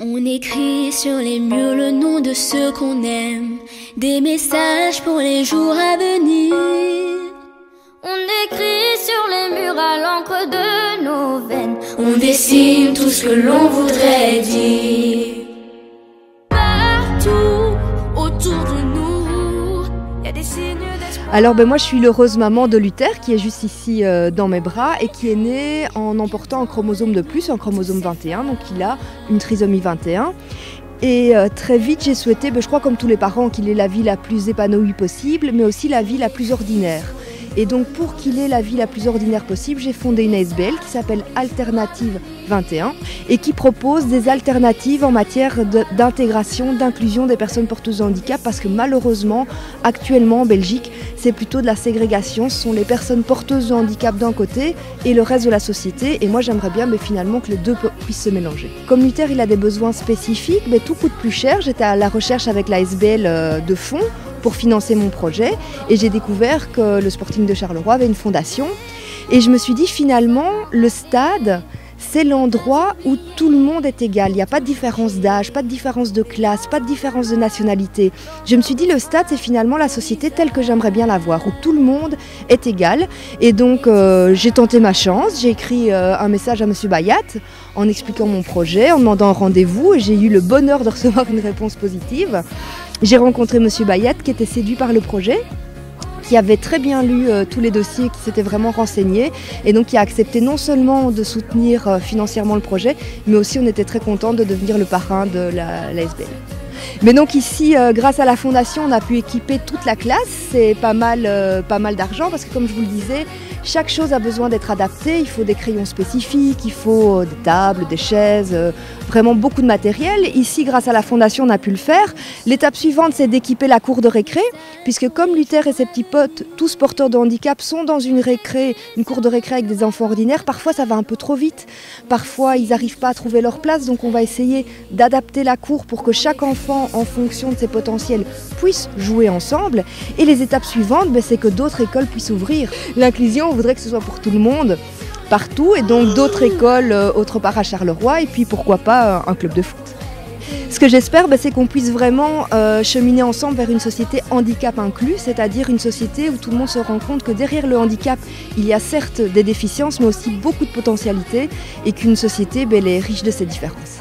On écrit sur les murs le nom de ceux qu'on aime, des messages pour les jours à venir. On écrit sur les murs à l'encre de nos veines, on dessine tout ce que l'on voudrait dire. Partout autour de nous, il y a des signes d'espoir. Alors moi je suis l'heureuse maman de Luther qui est juste ici dans mes bras et qui est né en emportant un chromosome de plus, un chromosome 21, donc il a une trisomie 21. Et très vite j'ai souhaité, je crois comme tous les parents, qu'il ait la vie la plus épanouie possible, mais aussi la vie la plus ordinaire. Et donc pour qu'il ait la vie la plus ordinaire possible, j'ai fondé une ASBL qui s'appelle Alternative 21 et qui propose des alternatives en matière d'intégration, d'inclusion des personnes porteuses de handicap, parce que malheureusement, actuellement en Belgique, c'est plutôt de la ségrégation. Ce sont les personnes porteuses de handicap d'un côté et le reste de la société. Et moi j'aimerais bien finalement que les deux puissent se mélanger. Comme Luther il a des besoins spécifiques, tout coûte plus cher. J'étais à la recherche avec la ASBL de fonds pour financer mon projet et j'ai découvert que le Sporting de Charleroi avait une fondation et je me suis dit finalement le stade c'est l'endroit où tout le monde est égal, il n'y a pas de différence d'âge, pas de différence de classe, pas de différence de nationalité. Je me suis dit le stade c'est finalement la société telle que j'aimerais bien la voir, où tout le monde est égal. Et donc j'ai tenté ma chance, j'ai écrit un message à M. Bayat en expliquant mon projet, en demandant un rendez-vous et j'ai eu le bonheur de recevoir une réponse positive. J'ai rencontré M. Bayat qui était séduit par le projet, qui avait très bien lu tous les dossiers, qui s'était vraiment renseigné et donc qui a accepté non seulement de soutenir financièrement le projet, mais aussi on était très contents de devenir le parrain de la ASBL. Mais donc ici, grâce à la fondation, on a pu équiper toute la classe. C'est pas mal d'argent parce que comme je vous le disais, chaque chose a besoin d'être adaptée. Il faut des crayons spécifiques, il faut des tables, des chaises, vraiment beaucoup de matériel. Ici, grâce à la fondation, on a pu le faire. L'étape suivante, c'est d'équiper la cour de récré, puisque comme Luther et ses petits potes, tous porteurs de handicap, sont dans une cour de récré avec des enfants ordinaires, parfois ça va un peu trop vite. Parfois, ils n'arrivent pas à trouver leur place, donc on va essayer d'adapter la cour pour que chaque enfant, en fonction de ses potentiels, puisse jouer ensemble. Et les étapes suivantes, c'est que d'autres écoles puissent ouvrir. L'inclusion, on voudrait que ce soit pour tout le monde, partout, et donc d'autres écoles autre part à Charleroi, et puis pourquoi pas un club de foot. Ce que j'espère, c'est qu'on puisse vraiment cheminer ensemble vers une société handicap inclus, c'est-à-dire une société où tout le monde se rend compte que derrière le handicap, il y a certes des déficiences, mais aussi beaucoup de potentialités, et qu'une société elle est riche de ses différences.